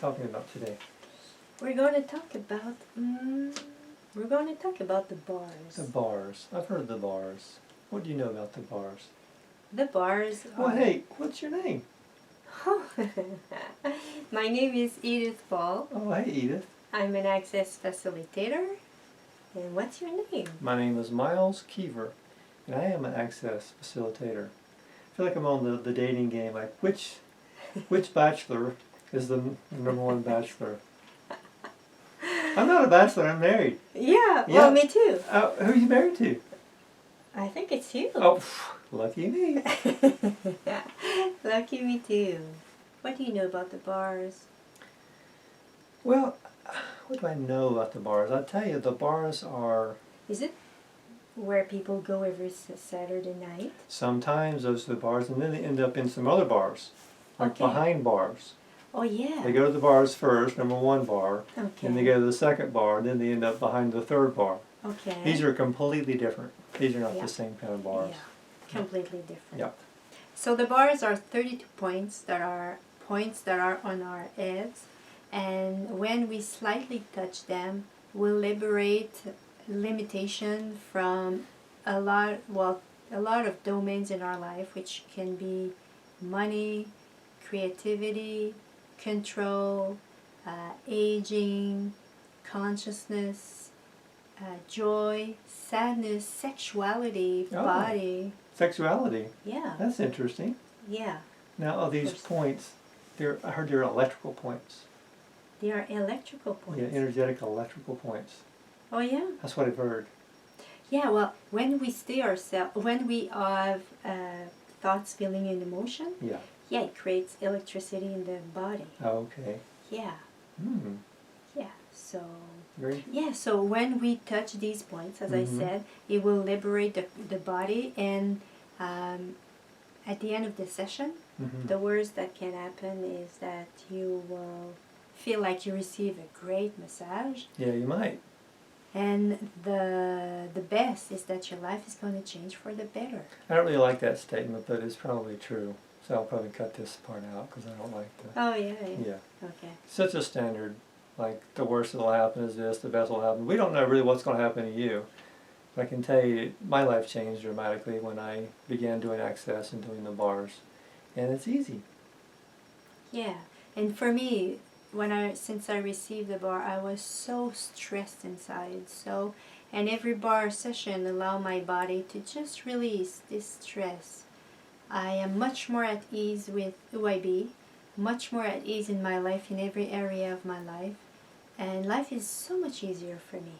talking about today? We're going to talk about the bars. The bars. I've heard of the bars. What do you know about the bars? The bars are... Well, hey, what's your name? My name is Edith Paul. Oh, hey, Edith. I'm an access facilitator. And what's your name? My name is Miles Kiever, and I am an access facilitator. I feel like I'm on the dating game. Like, which bachelor is the number one bachelor? I'm not a bachelor. I'm married. Yeah. Well, me too. Who are you married to? I think it's you. Oh, lucky me. Lucky me too. What do you know about the bars? Well, what do I know about the bars? I'll tell you, the bars are... Is it where people go every Saturday night? Sometimes those are the bars, and then they end up in some other bars, like behind bars. Oh, yeah. They go to the bars first, number one bar, Okay. then they go to the second bar, and then they end up behind the third bar. Okay. These are completely different. These are not the same kind of bars. Yeah, completely different. Yep. So the bars are 32 points that are on our heads, and when we slightly touch them, we'll liberate limitation from a lot of domains in our life, which can be money, creativity, control, aging, consciousness, joy, sadness, sexuality, body. Sexuality. Yeah. That's interesting. Yeah. Now, of these points, I heard they're electrical points. They are electrical points. Yeah, energetic electrical points. Oh, yeah? That's what I've heard. Yeah, well, when we when we have thoughts, feeling, and emotion, yeah, it creates electricity in the body. Oh, okay. Yeah. Hmm. Yeah, so... Great. Yeah, so when we touch these points, as I said, it will liberate the body, and at the end of the session, the worst that can happen is that you will feel like you receive a great massage. Yeah, you might. And the best is that your life is going to change for the better. I don't really like that statement, but it's probably true. So I'll probably cut this part out because I don't like the... Oh, yeah. Yeah. Okay. Such a standard. Like, the worst that'll happen is this, the best will happen. We don't know really what's going to happen to you. But I can tell you, my life changed dramatically when I began doing access and doing the bars. And it's easy. Yeah. And for me, since I received the bar, I was so stressed inside. And every bar session allowed my body to just release this stress. I am much more at ease with who I be, much more at ease in my life, in every area of my life. And life is so much easier for me.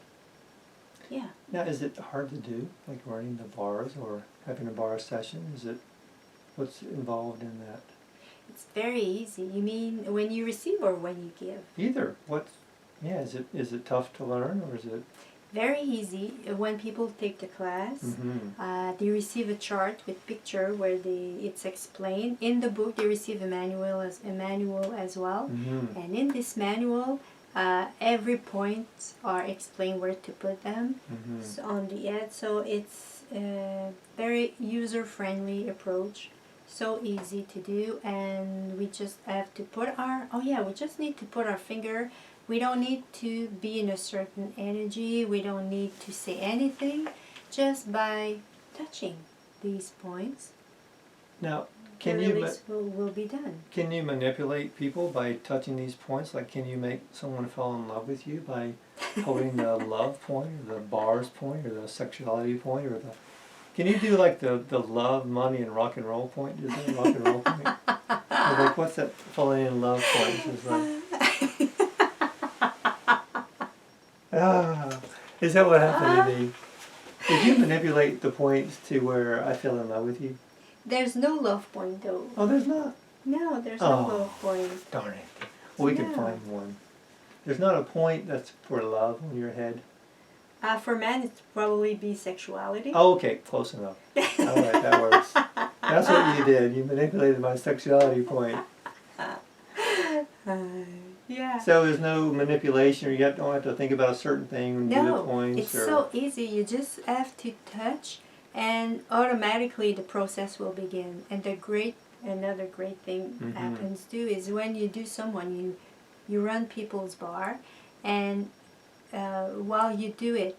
Yeah. Now, is it hard to do, like running the bars or having a bar session? What's involved in that? It's very easy. You mean when you receive or when you give? Either. Is it tough to learn, or is it? Very easy. When people take the class, they receive a chart with picture where it's explained. In the book, they receive a manual as well. And in this manual, every point are explained where to put them on the head. So it's a very user-friendly approach. So easy to do, and we just have to put we just need to put our finger. We don't need to be in a certain energy. We don't need to say anything. Just by touching these points, now, the release will be done. Can you manipulate people by touching these points? Like, can you make someone fall in love with you by holding the love point, or the bars point, or the sexuality point, or the... Can you do like the love, money, and rock and roll point? Is that a rock and roll point? Or like, what's that falling in love point? Is that what happened to me? Did you manipulate the points to where I fell in love with you? There's no love point though. Oh, there's not? No, there's no love point. Darn it. Well, we can find one. There's not a point that's for love on your head? For men, it's probably bisexuality. Oh, okay, close enough. All right, that works. That's what you did. You manipulated my sexuality point. Yeah. So there's no manipulation, or you don't have to think about a certain thing when you do the points? No, it's so easy. You just have to touch, and automatically the process will begin. And another great thing happens too is when you do someone, you run people's bar, and while you do it,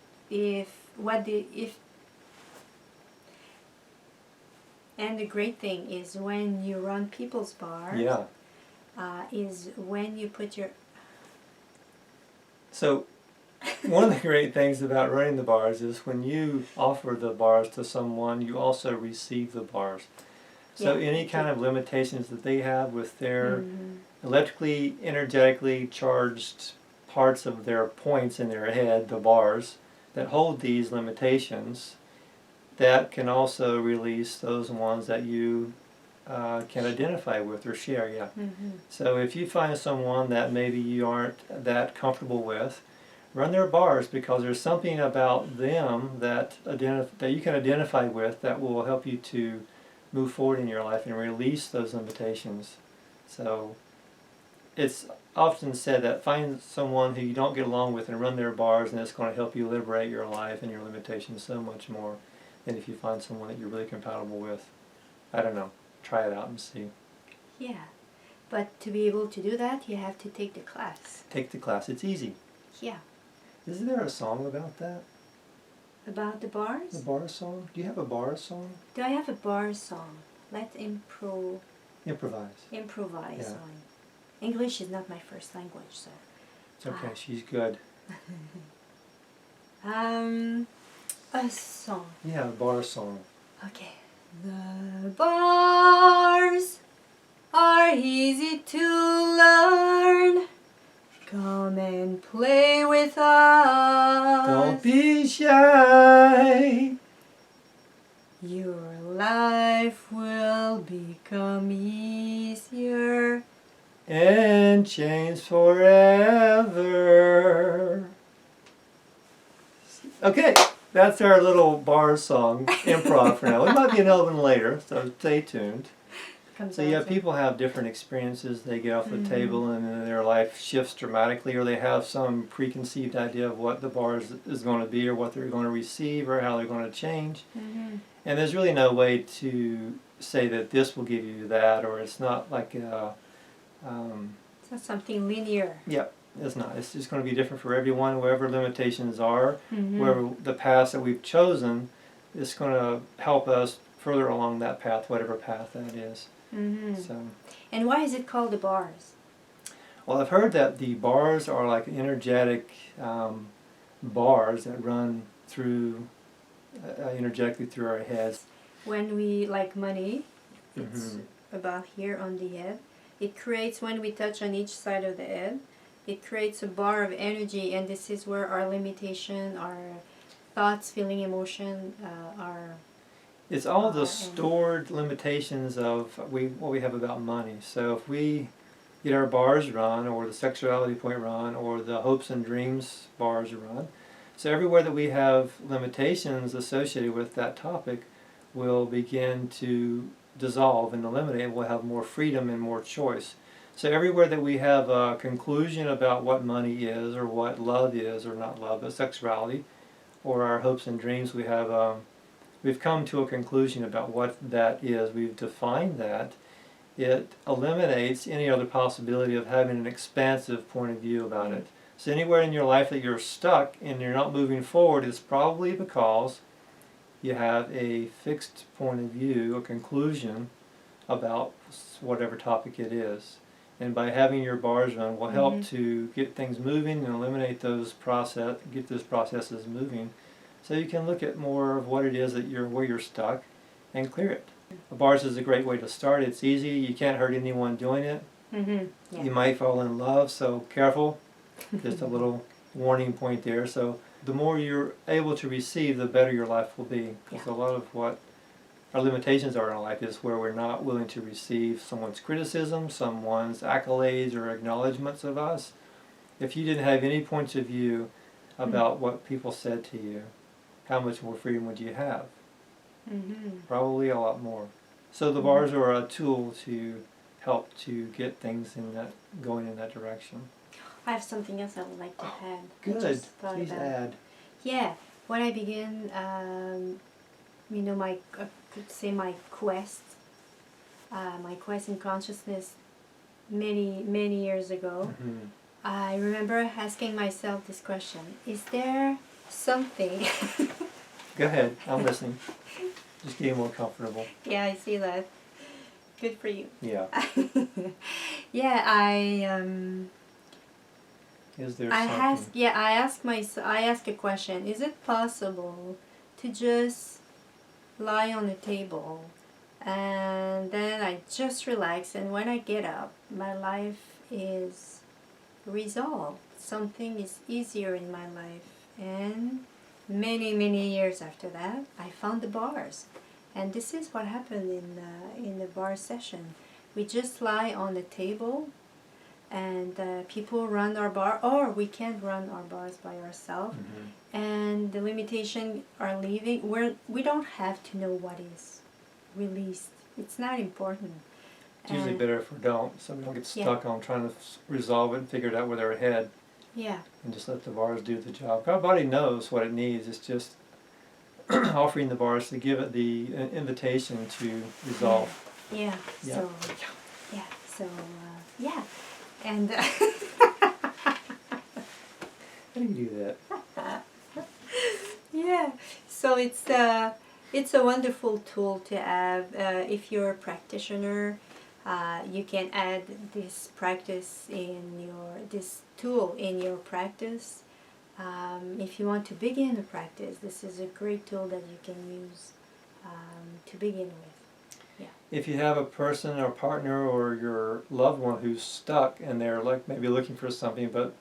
and the great thing is when you run people's bars, Yeah. is when you put your... So one of the great things about running the bars is when you offer the bars to someone, you also receive the bars. So Yeah, any kind of limitations that they have with their Mhm. electrically, energetically charged parts of their points in their head, the bars, that hold these limitations, that can also release those ones that you can identify with or share, yeah. Mhm. So if you find someone that maybe you aren't that comfortable with, run their bars, because there's something about them that you can identify with that will help you to move forward in your life and release those limitations. So it's often said that find someone who you don't get along with and run their bars, and it's going to help you liberate your life and your limitations so much more than if you find someone that you're really compatible with. I don't know. Try it out and see. Yeah, but to be able to do that, you have to take the class. Take the class. It's easy. Yeah. Isn't there a song about that? About the bars? A bar song? Do you have a bar song? Do I have a bar song? Let's improvise Yeah. on. English is not my first language, so. It's okay. She's good. A song. Yeah, a bar song. Okay. The bars are easy to learn. Come and play with us. Don't be shy. Your life will become easier. And change forever. Okay, that's our little bar song improv for now. We might be another one later, so stay tuned. So yeah, people have different experiences. They get off the table and then their life shifts dramatically, or they have some preconceived idea of what the bar is going to be, or what they're going to receive, or how they're going to change. Mm-hmm. And there's really no way to say that this will give you that, or it's not like it's not something linear. Yeah, it's not. It's just going to be different for everyone, wherever limitations are, Mm-hmm. wherever the path that we've chosen, it's going to help us further along that path, whatever path that is. Mm-hmm. So, and why is it called the bars? well, I've heard that the bars are like energetic bars that run through energetically through our heads. When we like money, it's Mm-hmm. about here on the head. It creates, when we touch on each side of the head, it creates a bar of energy, and this is where our limitation, our thoughts, feeling, emotion are. It's all the stored limitations of what we have about money. So if we get our bars run, or the sexuality point run, or the hopes and dreams bars run, so everywhere that we have limitations associated with that topic will begin to dissolve and eliminate, and we'll have more freedom and more choice. So everywhere that we have a conclusion about what money is, or what love is, or not love, but sexuality, or our hopes and dreams, we've come to a conclusion about what that is. We've defined that. It eliminates any other possibility of having an expansive point of view about it. So anywhere in your life that you're stuck and you're not moving forward, it's probably because you have a fixed point of view, a conclusion about whatever topic it is. And by having your bars run will help to get things moving and eliminate get those processes moving, so you can look at more of what it is that where you're stuck and clear it. Bars is a great way to start. It's easy. You can't hurt anyone doing it. Mm-hmm. Yeah. You might fall in love, so careful. Just a little warning point there. So the more you're able to receive, the better your life will be. Because a lot of what our limitations are in life is where we're not willing to receive someone's criticism, someone's accolades or acknowledgments of us. If you didn't have any points of view about what people said to you, how much more freedom would you have? Mm-hmm. Probably a lot more. So the bars are a tool to help to get things going in that direction. I have something else I would like to add. Good. I just thought Please about add. Yeah, when I began, I could say my quest in consciousness many years ago. Mm-hmm. I remember asking myself this question: is there something? Go ahead, I'm listening. Just getting more comfortable. Yeah, I see that. Good for you. Yeah. Yeah, Is there I something? I ask a question: is it possible to just lie on the table and then I just relax, and when I get up, my life is resolved. Something is easier in my life. And many years after that, I found the bars. And this is what happened in the bar session. We just lie on the table, and people run our bar, or we can't run our bars by ourselves. Mm-hmm. And the limitation are leaving. We don't have to know what is released. It's not important. It's usually better if we don't, so we don't get Yeah. stuck on trying to resolve it and figure it out with our head, Yeah. and just let the bars do the job. Our body knows what it needs. It's just offering the bars to give it the invitation to resolve. Yeah. Yeah. So yeah. And How do you do that? yeah. So it's a wonderful tool to have. If you're a practitioner, you can add this tool in your practice. If you want to begin a practice, this is a great tool that you can use to begin with. If you have a person or partner or your loved one who's stuck and they're like maybe looking for something, but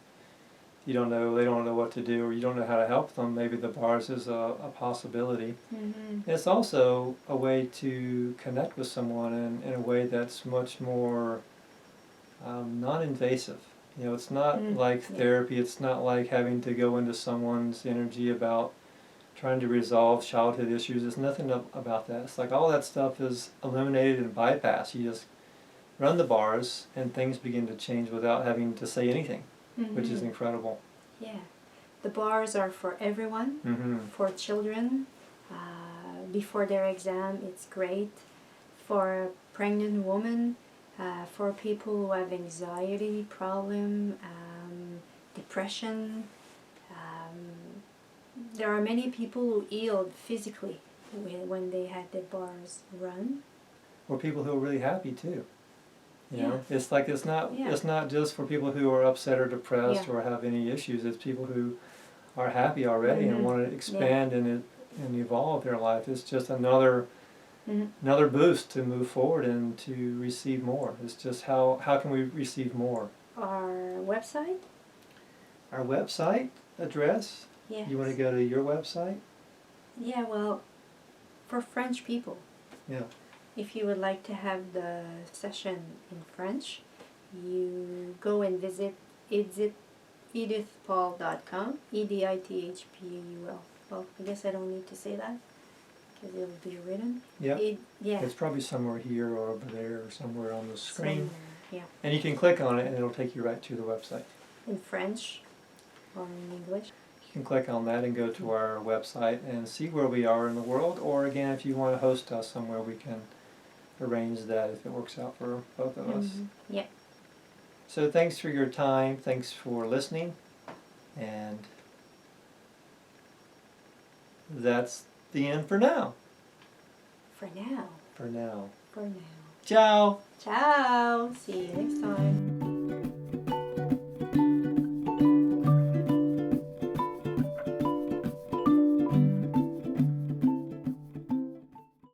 they don't know what to do, or you don't know how to help them, maybe the bars is a possibility. Mm-hmm. It's also a way to connect with someone in a way that's much more non-invasive. You know, it's not like therapy. It's not like having to go into someone's energy about trying to resolve childhood issues. There's nothing about that. It's like all that stuff is eliminated and bypassed. You just run the bars and things begin to change without having to say anything, which is incredible. Yeah. The bars are for everyone, for children, before their exam, it's great. For a pregnant woman, for people who have anxiety problem, depression. There are many people who healed physically when they had their bars run. Or people who are really happy too. You know, it's like it's not just for people who are upset or depressed or have any issues. It's people who are happy already and want to expand and evolve their life. It's just another boost to move forward and to receive more. It's just how can we receive more? Our website? Our website address? Yes. You want to go to your website? Yeah, well, for French people. Yeah. If you would like to have the session in French, you go and visit edithpaul.com, EDITHPAUL. Well, I guess I don't need to say that because it'll be written. Yeah. Yeah. It's probably somewhere here or over there or somewhere on the screen. Yeah. And you can click on it and it'll take you right to the website. In French or in English. You can click on that and go to our website and see where we are in the world. Or again, if you want to host us somewhere, we can arrange that if it works out for both of us. Yeah. So thanks for your time. Thanks for listening. And that's the end for now. For now. For now. For now. Ciao. Ciao. See you next time.